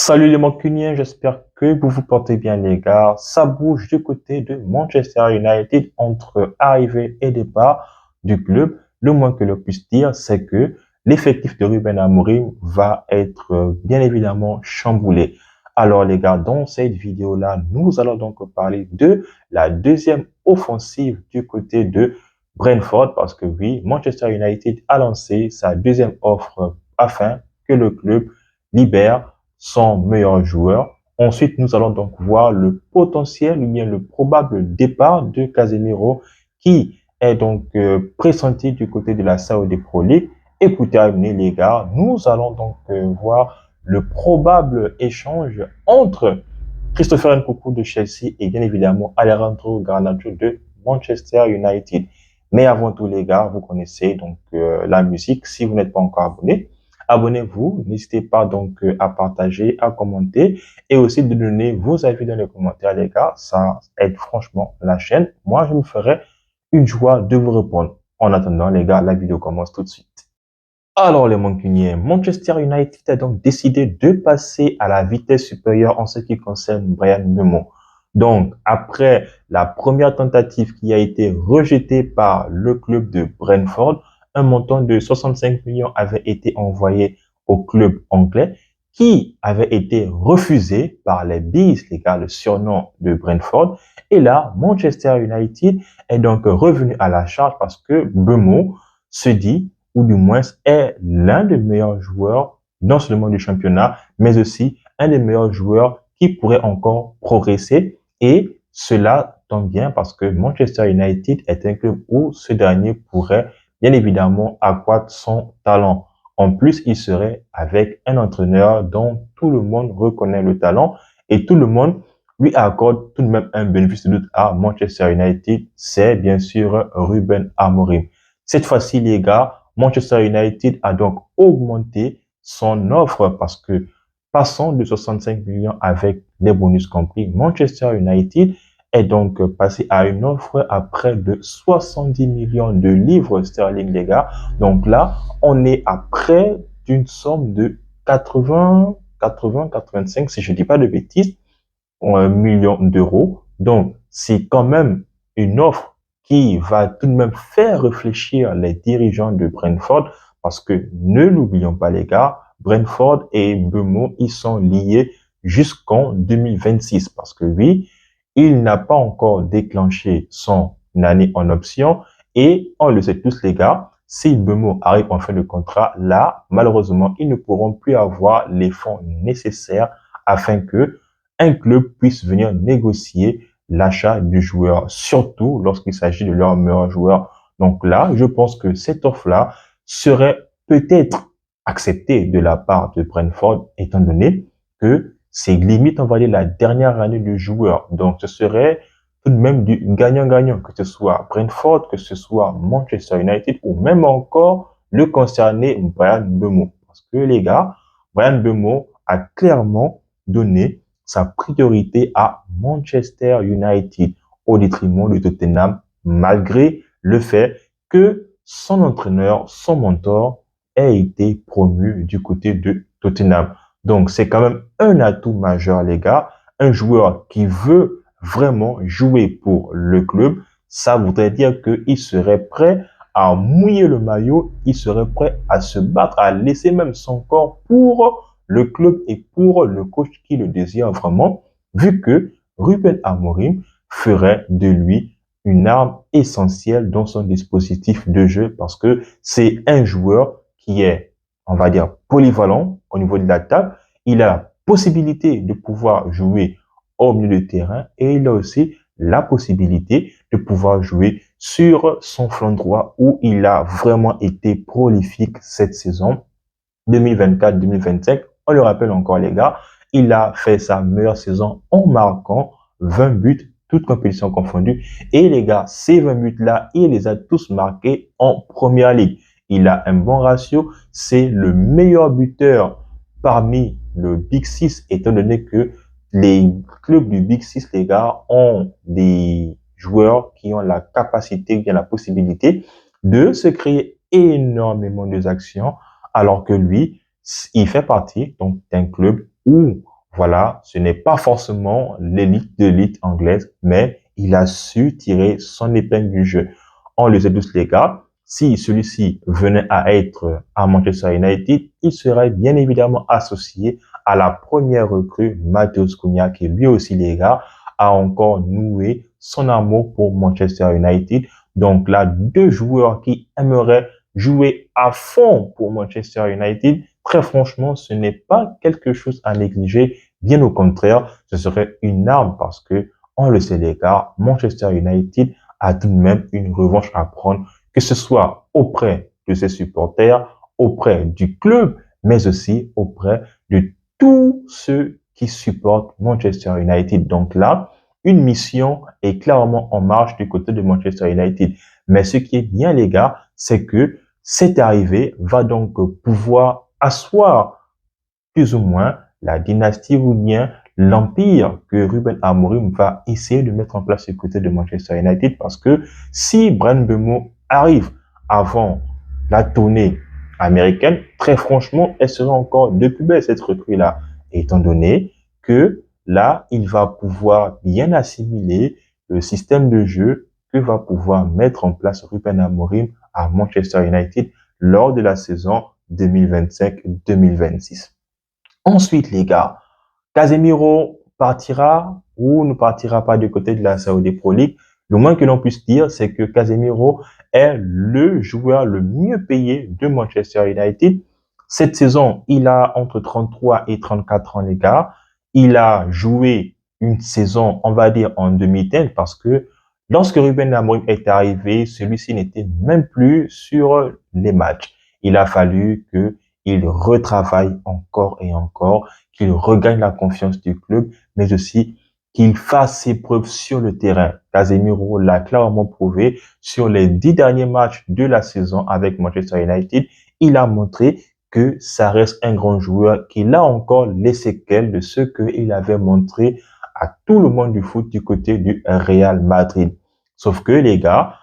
Salut les Mancuniens, j'espère que vous vous portez bien les gars. Ça bouge du côté de Manchester United entre arrivée et départ du club. Le moins que l'on puisse dire, c'est que l'effectif de Ruben Amorim va être bien évidemment chamboulé. Alors les gars, dans cette vidéo-là, nous allons donc parler de la deuxième offensive du côté de Brentford parce que oui, Manchester United a lancé sa deuxième offre afin que le club libère son meilleur joueur. Ensuite, nous allons donc voir le potentiel ou bien le probable départ de Casemiro qui est donc pressenti du côté de la Saudi Pro League. Écoutez, amis les gars, nous allons donc voir le probable échange entre Christopher Nkunku de Chelsea et bien évidemment Alejandro Garnacho de Manchester United. Mais avant tout les gars, vous connaissez donc la musique. Si vous n'êtes pas encore abonné, abonnez-vous. N'hésitez pas donc à partager, à commenter et aussi de donner vos avis dans les commentaires les gars. Ça aide franchement la chaîne. Moi, je me ferai une joie de vous répondre. En attendant les gars, la vidéo commence tout de suite. Alors les Mancuniens, Manchester United a donc décidé de passer à la vitesse supérieure en ce qui concerne Bryan Mbeumo. Donc, après la première tentative qui a été rejetée par le club de Brentford, un montant de 65 millions avait été envoyé au club anglais qui avait été refusé par les Bees, les gars, le surnom de Brentford. Et là, Manchester United est donc revenu à la charge parce que Mbeumo se dit ou du moins est l'un des meilleurs joueurs, non seulement du championnat, mais aussi un des meilleurs joueurs qui pourrait encore progresser. Et cela tombe bien parce que Manchester United est un club où ce dernier pourrait bien évidemment accroître son talent. En plus, il serait avec un entraîneur dont tout le monde reconnaît le talent et tout le monde lui accorde tout de même un bénéfice de doute à Manchester United. C'est bien sûr Ruben Amorim. Cette fois-ci, les gars, Manchester United a donc augmenté son offre parce que passant de 65 millions avec les bonus compris, Manchester United est donc passé à une offre à près de 70 millions de livres sterling, les gars. Donc là, on est à près d'une somme de 85, si je dis pas de bêtises, millions d'euros. Donc, c'est quand même une offre qui va tout de même faire réfléchir les dirigeants de Brentford parce que ne l'oublions pas les gars, Brentford et Mbeumo, ils sont liés jusqu'en 2026 parce que oui, il n'a pas encore déclenché son année en option et on le sait tous les gars, si Mbeumo arrive en fin de contrat, là, malheureusement, ils ne pourront plus avoir les fonds nécessaires afin que un club puisse venir négocier l'achat du joueur, surtout lorsqu'il s'agit de leur meilleur joueur. Donc là, je pense que cette offre-là serait peut-être acceptée de la part de Brentford, étant donné que c'est limite, on va dire, la dernière année du joueur. Donc ce serait tout de même du gagnant-gagnant, que ce soit Brentford, que ce soit Manchester United ou même encore le concerné Bryan Mbeumo. Parce que les gars, Bryan Mbeumo a clairement donné sa priorité à Manchester United au détriment de Tottenham, malgré le fait que son entraîneur, son mentor, ait été promu du côté de Tottenham. Donc, c'est quand même un atout majeur, les gars. Un joueur qui veut vraiment jouer pour le club, ça voudrait dire qu'il serait prêt à mouiller le maillot, il serait prêt à se battre, à laisser même son corps pour le club et pour le coach qui le désire vraiment, vu que Ruben Amorim ferait de lui une arme essentielle dans son dispositif de jeu parce que c'est un joueur qui est, on va dire, polyvalent au niveau de l'attaque. Il a la possibilité de pouvoir jouer au milieu de terrain et il a aussi la possibilité de pouvoir jouer sur son flanc droit où il a vraiment été prolifique cette saison 2024-2025. On le rappelle encore les gars, il a fait sa meilleure saison en marquant 20 buts, toutes compétitions confondues. Et les gars, ces 20 buts-là, il les a tous marqués en première ligue. Il a un bon ratio, c'est le meilleur buteur parmi le Big Six, étant donné que les clubs du Big Six, les gars, ont des joueurs qui ont la capacité, bien la possibilité de se créer énormément d'actions alors que lui, il fait partie donc d'un club où voilà, ce n'est pas forcément l'élite de l'élite anglaise, mais il a su tirer son épingle du jeu. On le sait tous les gars, si celui-ci venait à être à Manchester United, il serait bien évidemment associé à la première recrue, Matheus Cunha, qui lui aussi les gars, a encore noué son amour pour Manchester United. Donc là, deux joueurs qui aimeraient jouer à fond pour Manchester United, très franchement, ce n'est pas quelque chose à négliger. Bien au contraire, ce serait une arme parce que, on le sait les gars, Manchester United a tout de même une revanche à prendre, que ce soit auprès de ses supporters, auprès du club, mais aussi auprès de tous ceux qui supportent Manchester United. Donc là, une mission est clairement en marche du côté de Manchester United. Mais ce qui est bien, les gars, c'est que cette arrivée va donc pouvoir asseoir plus ou moins la dynastie ou bien l'empire que Ruben Amorim va essayer de mettre en place du côté de Manchester United parce que si Bryan Mbeumo arrive avant la tournée américaine, très franchement, elle sera encore de plus belle cette recrue-là, étant donné que là, il va pouvoir bien assimiler le système de jeu que va pouvoir mettre en place Ruben Amorim à Manchester United lors de la saison 2025-2026. Ensuite, les gars, Casemiro partira ou ne partira pas du côté de la Saudi Pro League. Le moins que l'on puisse dire, c'est que Casemiro est le joueur le mieux payé de Manchester United. Cette saison, il a entre 33 et 34 ans, les gars. Il a joué une saison, on va dire, en demi-teinte parce que lorsque Ruben Amorim est arrivé, celui-ci n'était même plus sur les matchs. Il a fallu qu'il retravaille encore et encore, qu'il regagne la confiance du club, mais aussi qu'il fasse ses preuves sur le terrain. Casemiro l'a clairement prouvé sur les 10 derniers matchs de la saison avec Manchester United. Il a montré que ça reste un grand joueur, qu'il a encore les séquelles de ce qu'il avait montré à tout le monde du foot du côté du Real Madrid. Sauf que les gars,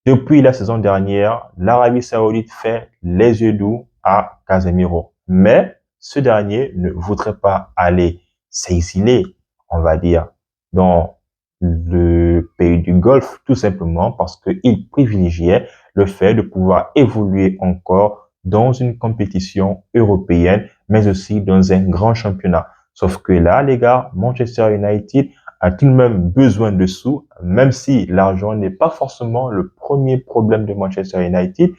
depuis la saison dernière, l'Arabie Saoudite fait les yeux doux à Casemiro. Mais ce dernier ne voudrait pas aller s'exiler, on va dire, dans le pays du Golfe, tout simplement parce qu'il privilégiait le fait de pouvoir évoluer encore dans une compétition européenne, mais aussi dans un grand championnat. Sauf que là, les gars, Manchester United a tout de même besoin de sous, même si l'argent n'est pas forcément le premier problème de Manchester United.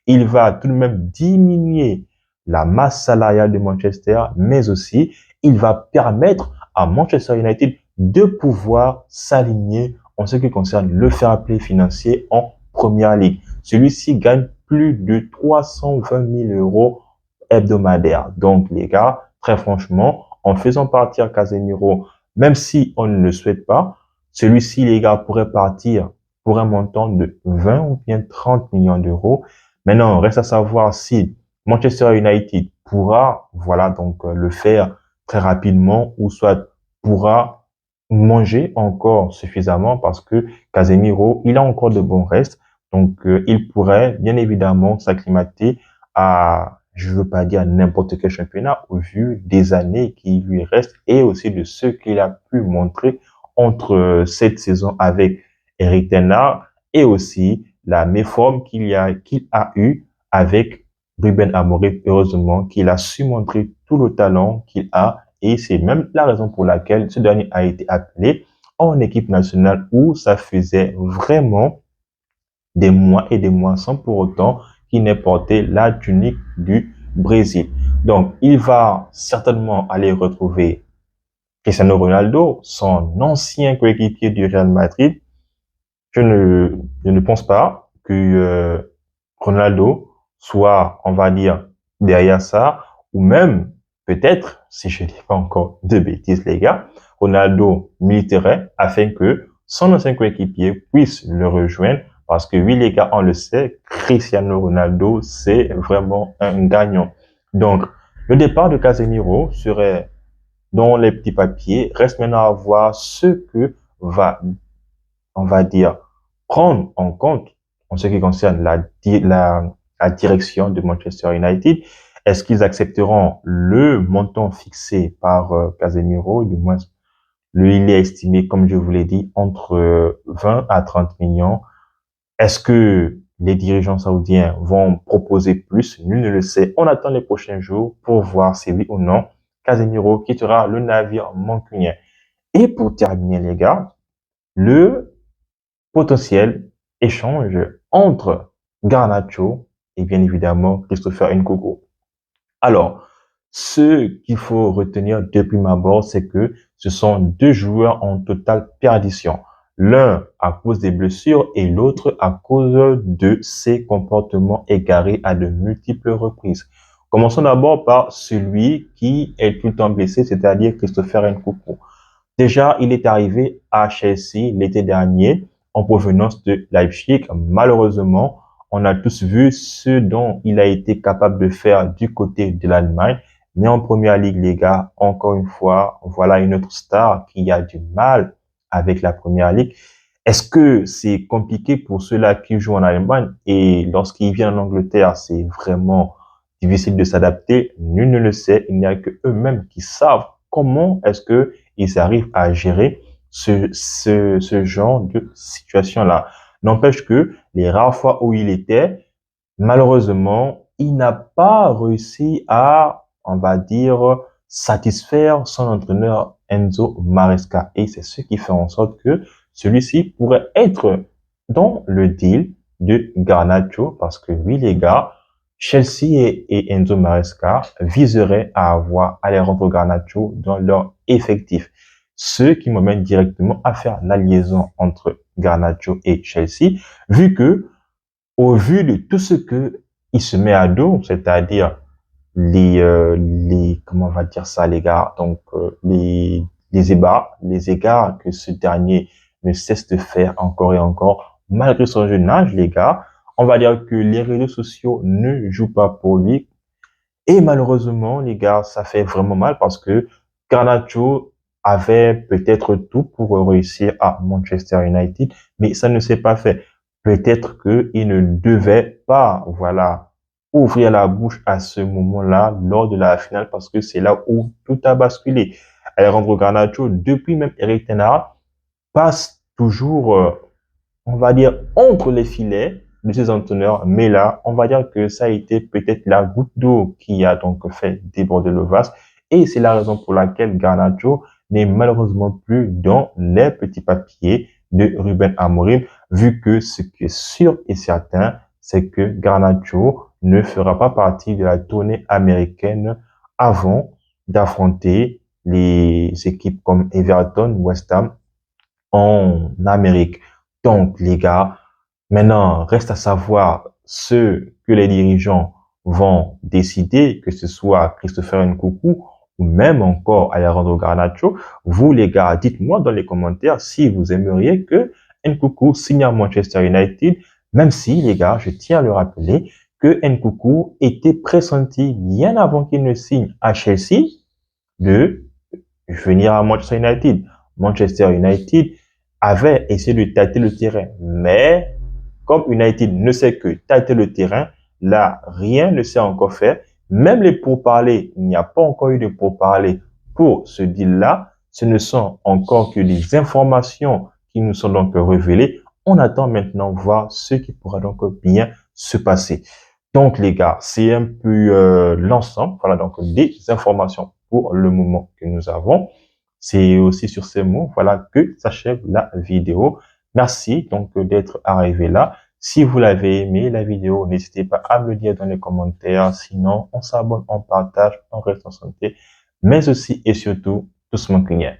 Il va tout de même diminuer la masse salariale de Manchester, mais aussi il va permettre à Manchester United de pouvoir s'aligner en ce qui concerne le fair play financier en Première Ligue. Celui-ci gagne plus de 320 000 euros hebdomadaires. Donc, les gars, très franchement, en faisant partir Casemiro, même si on ne le souhaite pas, celui-ci, les gars, pourrait partir pour un montant de 20 ou bien 30 millions d'euros. Maintenant, reste à savoir si Manchester United pourra, voilà, donc le faire très rapidement ou soit pourra manger encore suffisamment parce que Casemiro, il a encore de bons restes. Donc, il pourrait bien évidemment s'acclimater à, je veux pas dire n'importe quel championnat au vu des années qui lui restent et aussi de ce qu'il a pu montrer entre cette saison avec Eric Ten Hag et aussi la méforme qu'il a eu avec Ruben Amorim. Heureusement qu'il a su montrer tout le talent qu'il a et c'est même la raison pour laquelle ce dernier a été appelé en équipe nationale où ça faisait vraiment des mois et des mois sans pour autant qu'il n'ait porté la tunique du Brésil. Donc, il va certainement aller retrouver Cristiano Ronaldo, son ancien coéquipier du Real Madrid. Je ne pense pas que Ronaldo soit, on va dire, derrière ça, ou même, peut-être, si je ne dis pas encore de bêtises, les gars, Ronaldo militerait afin que son ancien coéquipier puisse le rejoindre, parce que oui, les gars, on le sait, Cristiano Ronaldo, c'est vraiment un gagnant. Donc, le départ de Casemiro serait dans les petits papiers. Reste maintenant à voir ce que on va dire, prendre en compte en ce qui concerne la direction de Manchester United. Est-ce qu'ils accepteront le montant fixé par Casemiro? Du moins, lui, il est estimé, comme je vous l'ai dit, entre 20 à 30 millions. Est-ce que les dirigeants saoudiens vont proposer plus? Nul ne le sait. On attend les prochains jours pour voir si oui ou non Casemiro quittera le navire mancunien. Et pour terminer, les gars, le potentiel échange entre Garnacho et bien évidemment Christopher Nkunku. Alors, ce qu'il faut retenir de prime abord, c'est que ce sont deux joueurs en totale perdition. L'un à cause des blessures et l'autre à cause de ses comportements égarés à de multiples reprises. Commençons d'abord par celui qui est tout le temps blessé, c'est-à-dire Christopher Nkunku. Déjà, il est arrivé à Chelsea l'été dernier en provenance de Leipzig. Malheureusement, on a tous vu ce dont il a été capable de faire du côté de l'Allemagne. Mais en première ligue, les gars, encore une fois, voilà une autre star qui a du mal avec la première ligue. Est-ce que c'est compliqué pour ceux-là qui jouent en Allemagne et lorsqu'ils viennent en Angleterre, c'est vraiment difficile de s'adapter? Nul ne le sait. Il n'y a que eux-mêmes qui savent comment est-ce que ils arrivent à gérer ce genre de situation-là. N'empêche que les rares fois où il était, malheureusement, il n'a pas réussi à, on va dire, satisfaire son entraîneur Enzo Maresca. Et c'est ce qui fait en sorte que celui-ci pourrait être dans le deal de Garnacho parce que oui, les gars, Chelsea et Enzo Maresca viseraient à avoir Alejandro Garnacho dans leur effectif. Ce qui m'amène directement à faire la liaison entre Garnacho et Chelsea, vu que au vu de tout ce que il se met à dos, c'est-à-dire comment on va dire ça, les gars, donc les égards que ce dernier ne cesse de faire encore et encore, malgré son jeune âge, les gars, on va dire que les réseaux sociaux ne jouent pas pour lui. Et malheureusement, les gars, ça fait vraiment mal parce que Garnacho avait peut-être tout pour réussir à Manchester United, mais ça ne s'est pas fait. Peut-être qu'il ne devait pas, voilà, ouvrir la bouche à ce moment-là lors de la finale parce que c'est là où tout a basculé. Alejandro Garnacho, depuis même Eric Ten Hag, passe toujours on va dire, entre les filets de ses entraîneurs. Mais là, on va dire que ça a été peut-être la goutte d'eau qui a donc fait déborder le vase. Et c'est la raison pour laquelle Garnacho n'est malheureusement plus dans les petits papiers de Ruben Amorim, vu que ce qui est sûr et certain, c'est que Garnacho ne fera pas partie de la tournée américaine avant d'affronter les équipes comme Everton, West Ham en Amérique. Donc, les gars, maintenant, reste à savoir ce que les dirigeants vont décider, que ce soit Christopher Nkunku ou même encore Alejandro Garnacho. Vous, les gars, dites-moi dans les commentaires si vous aimeriez que Nkunku signe à Manchester United, même si, les gars, je tiens à le rappeler que Nkunku était pressenti bien avant qu'il ne signe à Chelsea de venir à Manchester United. Manchester United avait essayé de tâter le terrain, mais comme United ne sait que tâter le terrain, là, rien ne s'est encore fait. Même les pourparlers, il n'y a pas encore eu de pourparlers pour ce deal-là. Ce ne sont encore que des informations qui nous sont donc révélées. On attend maintenant voir ce qui pourra donc bien se passer. Donc, les gars, c'est un peu l'ensemble, voilà, donc des informations pour le moment que nous avons. C'est aussi sur ces mots, voilà, que s'achève la vidéo. Merci donc d'être arrivé là. Si vous l'avez aimé, la vidéo, n'hésitez pas à me le dire dans les commentaires. Sinon, on s'abonne, on partage, on reste en santé, mais aussi et surtout, doucement clignet.